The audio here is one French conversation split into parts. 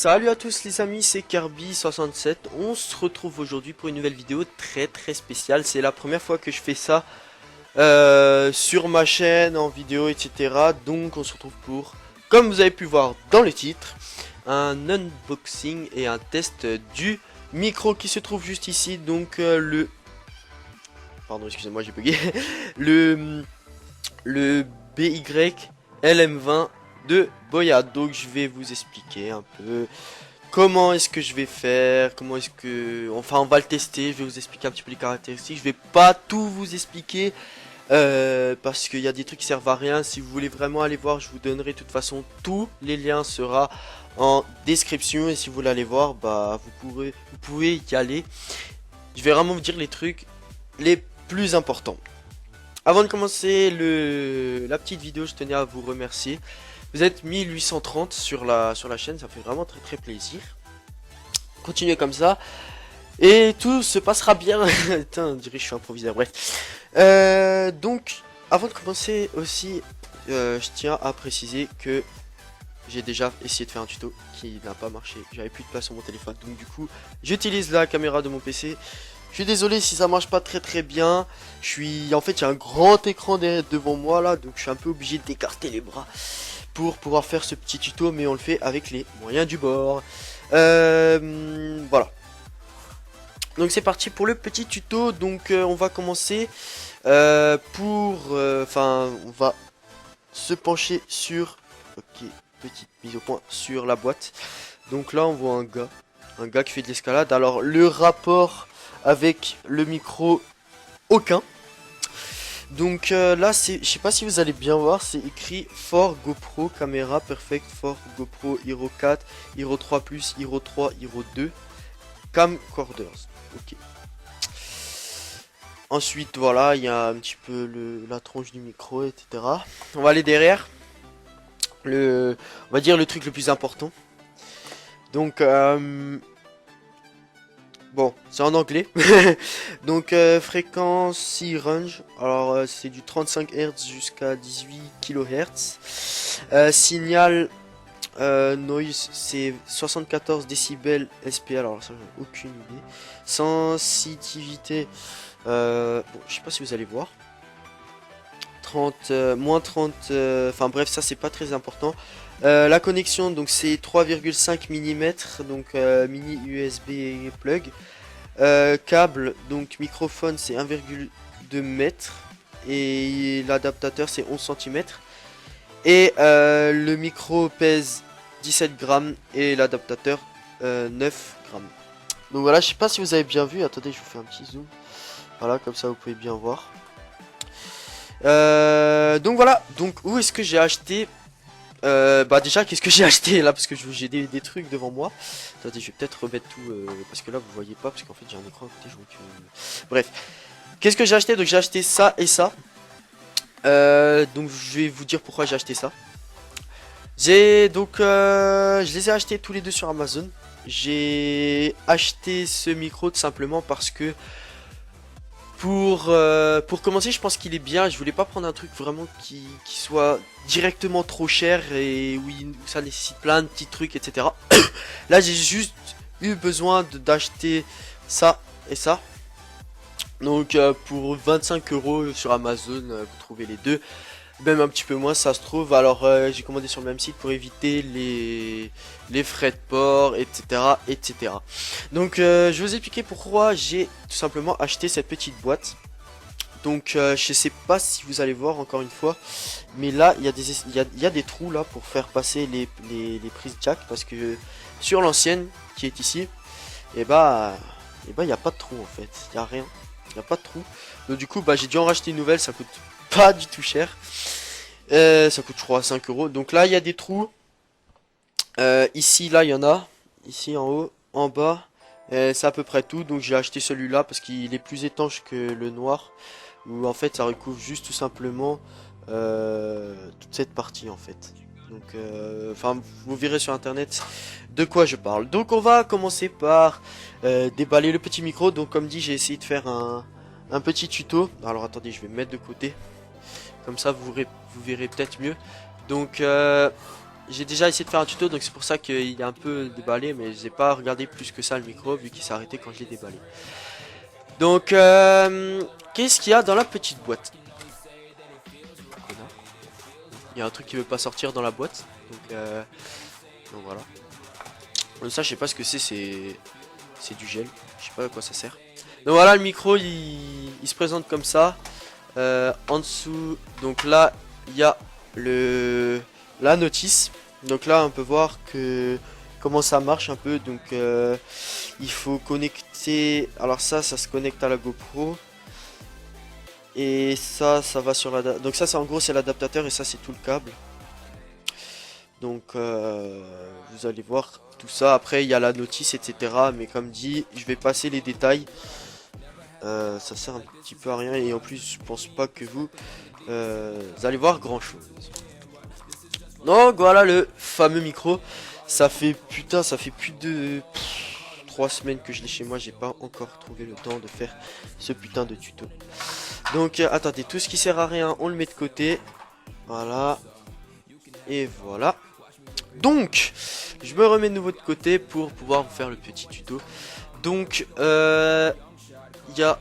Salut à tous les amis, c'est Kirby67. On se retrouve aujourd'hui pour une nouvelle vidéo très spéciale. C'est la première fois que je fais ça sur ma chaîne, en vidéo, etc. Donc on se retrouve pour, comme vous avez pu voir dans le titre, un unboxing et un test du micro qui se trouve juste ici. Donc pardon, excusez-moi, j'ai bugué. le BY LM20 de Boya. Donc je vais vous expliquer un peu comment est-ce que je vais faire, comment est-ce que, enfin on va le tester, je vais vous expliquer un petit peu les caractéristiques. Je vais pas tout vous expliquer parce qu'il y a des trucs qui servent à rien. Si vous voulez vraiment aller voir, je vous donnerai de toute façon tous les liens sera en description, et si vous voulez aller voir, bah vous pouvez y aller. Je vais vraiment vous dire les trucs les plus importants. Avant de commencer la petite vidéo, je tenais à vous remercier. Vous êtes 1830 sur la chaîne, ça fait vraiment très plaisir. Continuez comme ça et tout se passera bien. Putain, on dirait que je suis improviseur, bref. Donc, avant de commencer aussi, je tiens à préciser que j'ai déjà essayé de faire un tuto qui n'a pas marché. J'avais plus de place sur mon téléphone, donc du coup, j'utilise la caméra de mon PC. Je suis désolé si ça marche pas très bien. En fait, j'ai un grand écran devant moi là, donc je suis un peu obligé d'écarter les bras pour pouvoir faire ce petit tuto, mais on le fait avec les moyens du bord. Voilà. Donc c'est parti pour le petit tuto. Donc on va commencer on va se pencher sur, ok, petite mise au point sur la boîte. Donc là on voit un gars qui fait de l'escalade. Alors le rapport avec le micro, aucun. Donc là, je sais pas si vous allez bien voir, c'est écrit for GoPro caméra perfect for GoPro Hero 4, Hero 3 Plus, Hero 3, Hero 2 camcorders. Ok. Ensuite, voilà, il y a un petit peu la tronche du micro, etc. On va aller derrière. On va dire le truc le plus important. Donc bon, c'est en anglais. Donc fréquence range. Alors c'est du 35 Hz jusqu'à 18 kHz. Signal noise, c'est 74 décibels SPL. Alors ça j'ai aucune idée. Sensitivité, bon, je sais pas si vous allez voir. 30, moins 30, enfin bref, ça c'est pas très important. La connexion, donc c'est 3,5 mm, donc mini USB plug. Câble, donc microphone c'est 1,2 m et l'adaptateur c'est 11 cm. Et le micro pèse 17 grammes et l'adaptateur 9 grammes. Donc voilà, je sais pas si vous avez bien vu. Attendez, je vous fais un petit zoom. Voilà, comme ça vous pouvez bien voir. Donc voilà, donc où est-ce que j'ai acheté bah déjà, qu'est-ce que j'ai acheté là, parce que j'ai des trucs devant moi. Attendez, je vais peut-être remettre tout parce que là vous voyez pas, parce qu'en fait j'ai un écran à côté, donc bref. Qu'est-ce que j'ai acheté? Donc j'ai acheté ça et ça. Donc je vais vous dire pourquoi j'ai acheté ça. Je les ai achetés tous les deux sur Amazon. J'ai acheté ce micro tout simplement parce que pour commencer, je pense qu'il est bien. Je voulais pas prendre un truc vraiment qui soit directement trop cher et oui, ça nécessite plein de petits trucs, etc. Là, j'ai juste eu besoin d'acheter ça et ça. Donc pour 25 € sur Amazon, vous trouvez les deux. Même un petit peu moins, ça se trouve. Alors j'ai commandé sur le même site pour éviter les frais de port, etc. Donc je vais vous expliquer pourquoi j'ai tout simplement acheté cette petite boîte. Donc je sais pas si vous allez voir encore une fois, mais là il y a des trous là pour faire passer les prises jack, parce que sur l'ancienne qui est ici, et bah il n'y a pas de trou en fait, il n'y a rien, il n'y a pas de trou. Donc du coup bah j'ai dû en racheter une nouvelle, ça coûte pas du tout cher. Ça coûte je crois 5 €. Donc là il y a des trous. Ici là il y en a. Ici en haut, en bas. C'est à peu près tout. Donc j'ai acheté celui-là parce qu'il est plus étanche que le noir. Où en fait ça recouvre juste tout simplement toute cette partie en fait. Donc, enfin, vous verrez sur internet de quoi je parle. Donc, on va commencer par déballer le petit micro. Donc, comme dit, j'ai essayé de faire un petit tuto. Alors, attendez, je vais me mettre de côté. Comme ça, vous verrez peut-être mieux. Donc, j'ai déjà essayé de faire un tuto. Donc, c'est pour ça qu'il est un peu déballé. Mais je n'ai pas regardé plus que ça le micro, vu qu'il s'est arrêté quand je l'ai déballé. Donc, qu'est-ce qu'il y a dans la petite boîte? Il y a un truc qui veut pas sortir dans la boîte. Donc voilà. Ça, je sais pas ce que c'est du gel. Je sais pas à quoi ça sert. Donc voilà, le micro, il se présente comme ça. En dessous, donc là, il y a la notice. Donc là, on peut voir comment ça marche un peu. Donc il faut connecter. Alors ça se connecte à la GoPro. Et ça va sur la... Donc ça, en gros, c'est l'adaptateur et ça, c'est tout le câble. Donc, vous allez voir tout ça. Après, il y a la notice, etc. Mais comme dit, je vais passer les détails. Ça sert un petit peu à rien. Et en plus, je pense pas que vous allez voir grand chose. Donc, voilà le fameux micro. Ça fait plus de 3 semaines que je l'ai chez moi. J'ai pas encore trouvé le temps de faire ce putain de tuto. Donc attendez, tout ce qui sert à rien, on le met de côté. Voilà. Et voilà. Donc, je me remets de nouveau de côté pour pouvoir vous faire le petit tuto. Donc, il y a...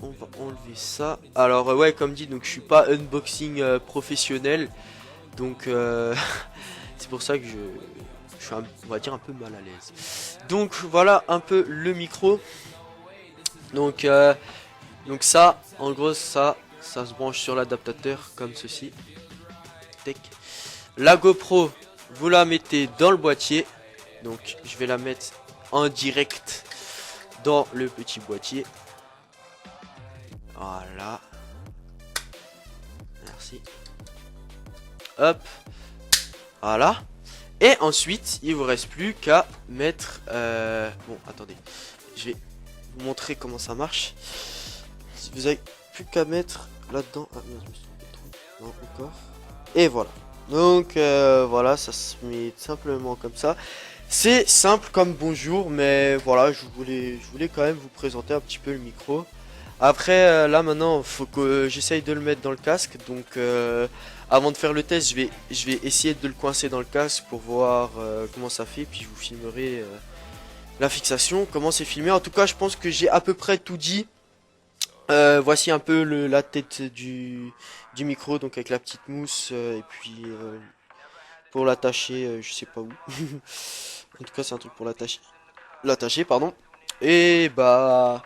On va enlever ça. Alors, ouais, comme dit, donc je suis pas unboxing professionnel. Donc, c'est pour ça que je suis, on va dire, un peu mal à l'aise. Donc, voilà un peu le micro. Donc ça, en gros, ça se branche sur l'adaptateur comme ceci. Tac. La GoPro, vous la mettez dans le boîtier. Donc, je vais la mettre en direct dans le petit boîtier. Voilà. Merci. Hop. Voilà. Et ensuite, il vous reste plus qu'à mettre... Bon, attendez. Je vais vous montrer comment ça marche. Vous avez plus qu'à mettre là-dedans. Ah merde, je me suis trompé. Non, encore. Et voilà. Donc voilà, ça se met simplement comme ça. C'est simple comme bonjour, mais voilà, je voulais quand même vous présenter un petit peu le micro. Après, là maintenant, faut que j'essaye de le mettre dans le casque. Donc avant de faire le test, je vais essayer de le coincer dans le casque pour voir comment ça fait. Puis je vous filmerai la fixation, comment c'est filmé. En tout cas, je pense que j'ai à peu près tout dit. Voici un peu la tête du micro, donc avec la petite mousse, et puis pour l'attacher, je sais pas où. En tout cas, c'est un truc pour l'attacher, pardon. Et bah,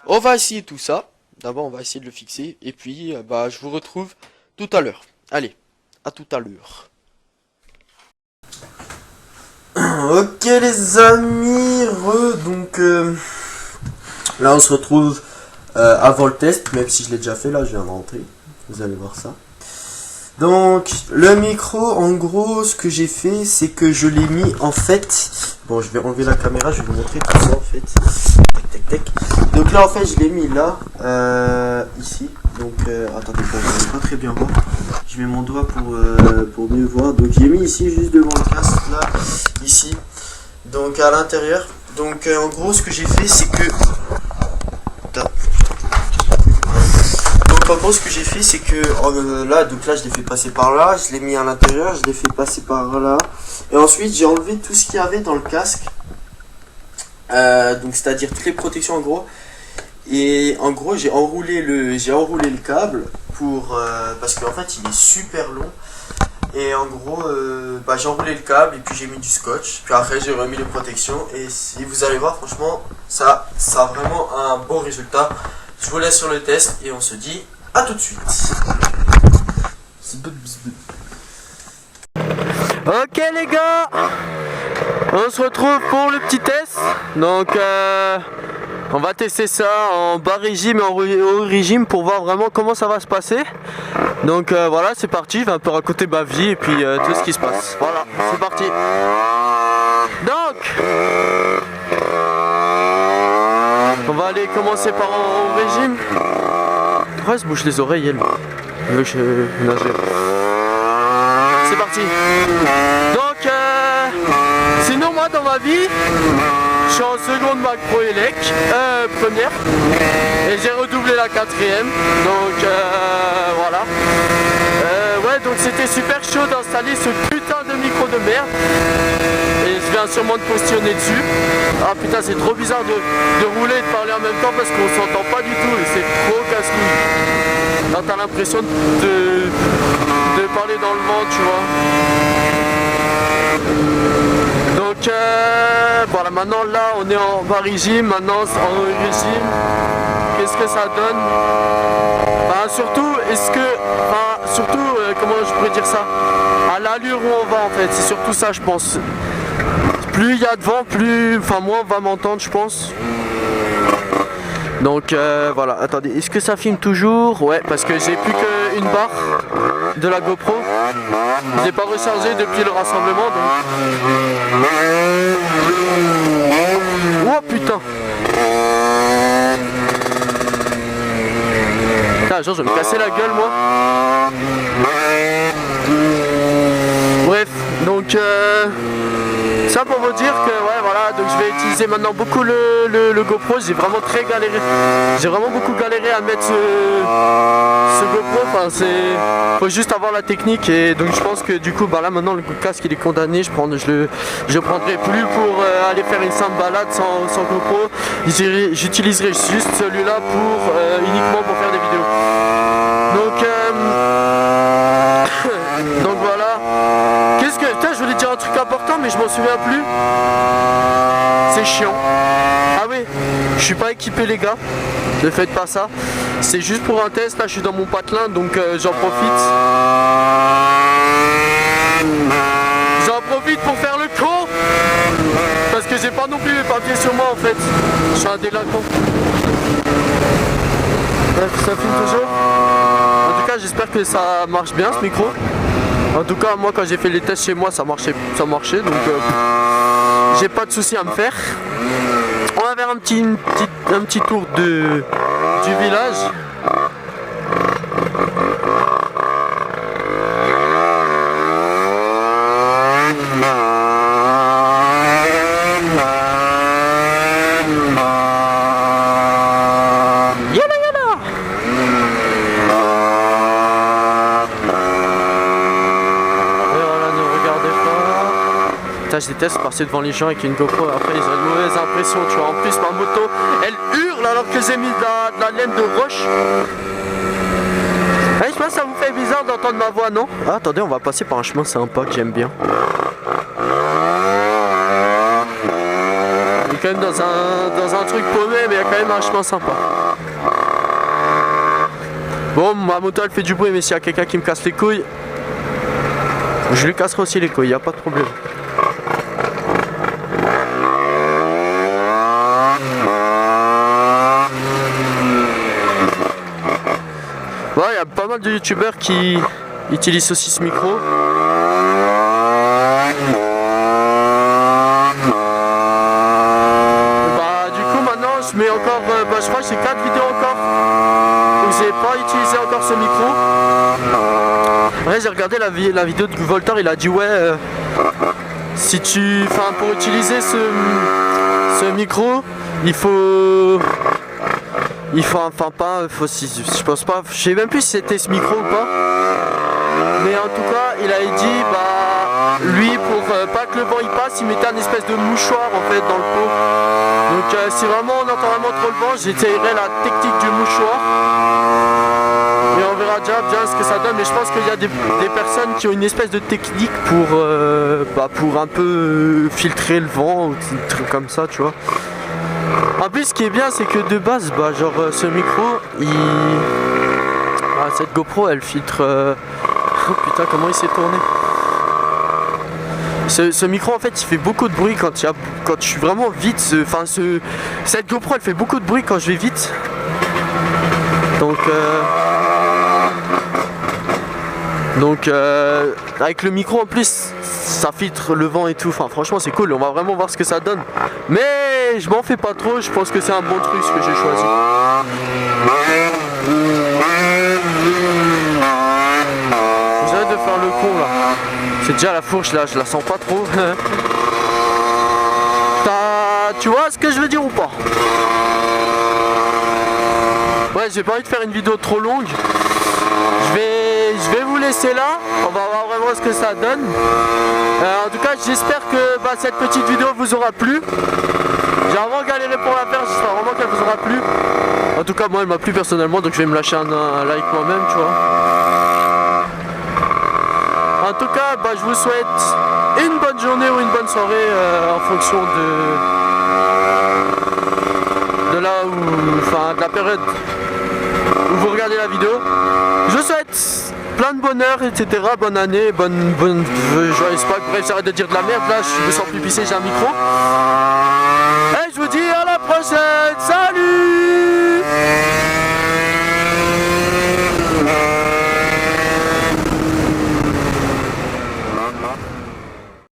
on va essayer tout ça. D'abord, on va essayer de le fixer, et puis bah, je vous retrouve tout à l'heure. Allez, à tout à l'heure. Ok les amis, donc là on se retrouve avant le test, même si je l'ai déjà fait, là je viens de rentrer, vous allez voir ça. Donc le micro, en gros ce que j'ai fait, c'est que je l'ai mis en fait, bon je vais enlever la caméra, je vais vous montrer tout ça en fait, tac tac tac. Donc là en fait je l'ai mis là, ici, donc attendez, vous ne pas très bien voir, je mets mon doigt pour mieux voir, donc j'ai mis ici juste devant le casque là, ici, donc à l'intérieur. Donc en gros ce que j'ai fait c'est que en gros ce que j'ai fait c'est que là je l'ai fait passer par là, je l'ai mis à l'intérieur, je l'ai fait passer par là et ensuite j'ai enlevé tout ce qu'il y avait dans le casque, donc c'est à dire toutes les protections en gros, et en gros j'ai enroulé le câble pour parce qu'en fait il est super long. Et en gros, bah, j'ai enroulé le câble et puis j'ai mis du scotch. Puis après j'ai remis les protections et vous allez voir, franchement, ça a vraiment un bon résultat. Je vous laisse sur le test et on se dit à tout de suite. Ok les gars, on se retrouve pour le petit test. Donc on va tester ça en bas régime et en haut régime pour voir vraiment comment ça va se passer. Donc voilà, c'est parti, je vais un peu raconter ma vie et puis tout ce qui se passe. Voilà, c'est parti. Donc, on va aller commencer par en haut régime. Pourquoi elle se bouche les oreilles elle? C'est parti. parti. Donc, sinon moi dans ma vie, je suis en seconde bac pro élec, première, et j'ai redoublé la quatrième, donc voilà. Ouais, donc c'était super chaud d'installer ce putain de micro de merde, et je viens sûrement de positionner dessus. Ah putain, c'est trop bizarre de rouler et de parler en même temps parce qu'on s'entend pas du tout, et c'est trop casse-couille. Là t'as l'impression de parler dans le vent, tu vois. Donc voilà, maintenant là on est en bas régime, maintenant en régime, qu'est-ce que ça donne? Enfin, surtout, comment je pourrais dire ça? À l'allure où on va en fait, c'est surtout ça je pense. Plus il y a de vent, moins on va m'entendre je pense. Donc voilà, attendez, est-ce que ça filme toujours? Ouais, parce que j'ai plus qu'une barre de la GoPro. Je l'ai pas rechargé depuis le rassemblement donc. Oh putain! Putain, genre je vais me casser la gueule moi. Bref, donc ça pour vous dire que ouais voilà, donc je vais utiliser maintenant beaucoup le GoPro. J'ai vraiment beaucoup galéré à mettre ce GoPro, enfin faut juste avoir la technique, et donc je pense que du coup bah là maintenant le casque il est condamné, je prendrai plus pour aller faire une simple balade sans GoPro. J'utiliserai juste celui-là uniquement pour faire des vidéos. Donc voilà. Putain, je voulais dire un truc important mais je m'en souviens plus. C'est chiant. Ah oui, je suis pas équipé les gars. Ne faites pas ça. C'est juste pour un test, là je suis dans mon patelin donc j'en profite. J'en profite pour faire le con. Parce que j'ai pas non plus les papiers sur moi en fait. Je suis un délinquant. Bref, ça filme toujours. En tout cas j'espère que ça marche bien ce micro. En tout cas moi quand j'ai fait les tests chez moi ça marchait donc j'ai pas de soucis à me faire. On va faire un petit tour du village. Je déteste passer devant les gens avec une GoPro, après ils ont une mauvaise impression, tu vois. En plus ma moto elle hurle alors que j'ai mis de la laine de roche. Je pense que ça vous fait bizarre d'entendre ma voix, non? Ah, attendez, on va passer par un chemin sympa que j'aime bien. On est quand même dans un truc paumé, mais il y a quand même un chemin sympa. Bon, ma moto elle fait du bruit, mais s'il y a quelqu'un qui me casse les couilles, je lui casserai aussi les couilles, y a pas de problème. Ouais, il y a pas mal de youtubeurs qui utilisent aussi ce micro. Bah du coup maintenant je mets encore, je crois que j'ai 4 vidéos encore où j'ai pas utilisé encore ce micro. Ouais, j'ai regardé la vidéo de Voltaire, il a dit ouais, pour utiliser ce micro, je pense pas, je sais même plus si c'était ce micro ou pas, mais en tout cas il a dit bah lui pour pas que le vent il passe, il mettait un espèce de mouchoir en fait dans le pot. Donc si vraiment on entend vraiment trop le vent, j'essayerai la technique du mouchoir et on verra déjà bien ce que ça donne. Mais je pense qu'il y a des personnes qui ont une espèce de technique pour un peu filtrer le vent ou des trucs comme ça, tu vois. En plus ce qui est bien c'est que de base ce micro cette GoPro elle filtre oh putain comment il s'est tourné. Ce micro en fait il fait beaucoup de bruit quand je suis vraiment vite. Cette GoPro elle fait beaucoup de bruit quand je vais vite. Donc avec le micro en plus ça filtre le vent et tout, enfin franchement c'est cool, on va vraiment voir ce que ça donne. Mais je m'en fais pas trop, je pense que c'est un bon truc ce que j'ai choisi. J'essaie de faire le con là. C'est déjà la fourche là, je la sens pas trop. Tu vois ce que je veux dire ou pas? Ouais, j'ai pas envie de faire une vidéo trop longue. Je vais vous laisser là. On va voir vraiment ce que ça donne. En tout cas, j'espère que cette petite vidéo vous aura plu. J'ai vraiment galéré pour la faire. J'espère vraiment qu'elle vous aura plu. En tout cas, moi, elle m'a plu personnellement. Donc, je vais me lâcher un like moi-même, tu vois. En tout cas, je vous souhaite une bonne journée ou une bonne soirée en fonction de là où, enfin, de la période où vous regardez la vidéo. Je vous souhaite plein de bonheur, etc. Bonne année, bonne joyeuse Pâques. Bref, j'arrête de dire de la merde. Là, je me sens plus pissé, j'ai un micro. Et je vous dis à la prochaine. Salut!